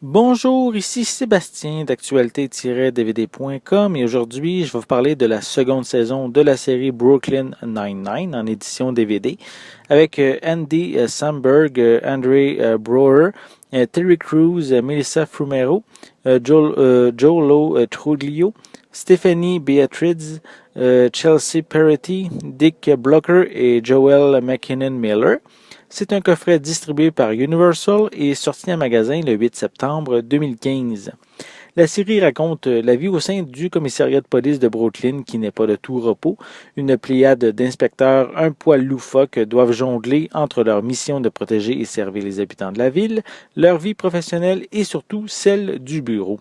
Bonjour, ici Sébastien d'actualité-dvd.com et aujourd'hui je vais vous parler de la seconde saison de la série Brooklyn Nine-Nine en édition DVD avec Andy Samberg, Andre Brower, Terry Crews, Melissa Fumero, Joelo Truglio, Stephanie Beatriz, Chelsea Peretti, Dick Blocker et Joel McKinnon-Miller. C'est un coffret distribué par Universal et sorti en magasin le 8 septembre 2015. La série raconte la vie au sein du commissariat de police de Brooklyn qui n'est pas de tout repos. Une pléiade d'inspecteurs un poil loufoques doivent jongler entre leur mission de protéger et servir les habitants de la ville, leur vie professionnelle et surtout celle du bureau.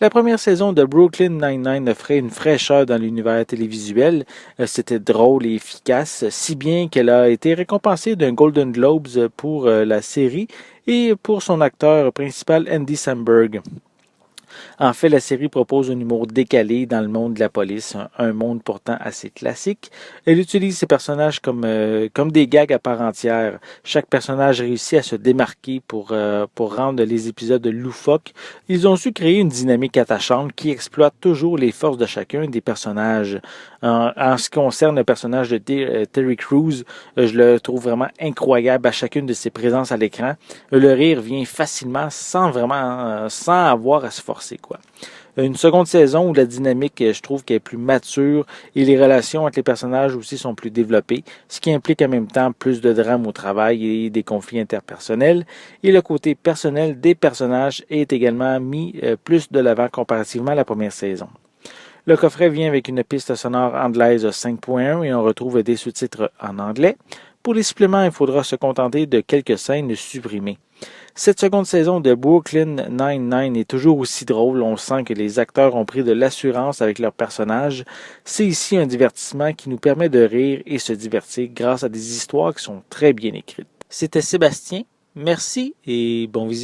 La première saison de Brooklyn Nine-Nine offrait une fraîcheur dans l'univers télévisuel. C'était drôle et efficace, si bien qu'elle a été récompensée d'un Golden Globes pour la série et pour son acteur principal Andy Samberg. En fait, la série propose un humour décalé dans le monde de la police, un monde pourtant assez classique. Elle utilise ses personnages comme des gags à part entière. Chaque personnage réussit à se démarquer pour rendre les épisodes loufoques. Ils ont su créer une dynamique attachante qui exploite toujours les forces de chacun des personnages. En ce qui concerne le personnage de Terry Crews, je le trouve vraiment incroyable à chacune de ses présences à l'écran. Le rire vient facilement sans avoir à se forcer, quoi. Une seconde saison où la dynamique, je trouve qu'elle est plus mature et les relations entre les personnages aussi sont plus développées, ce qui implique en même temps plus de drame au travail et des conflits interpersonnels. Et le côté personnel des personnages est également mis plus de l'avant comparativement à la première saison. Le coffret vient avec une piste sonore anglaise 5.1 et on retrouve des sous-titres en anglais. Pour les suppléments, il faudra se contenter de quelques scènes supprimées. Cette seconde saison de Brooklyn Nine-Nine est toujours aussi drôle. On sent que les acteurs ont pris de l'assurance avec leurs personnages. C'est ici un divertissement qui nous permet de rire et se divertir grâce à des histoires qui sont très bien écrites. C'était Sébastien. Merci et bon visionnage.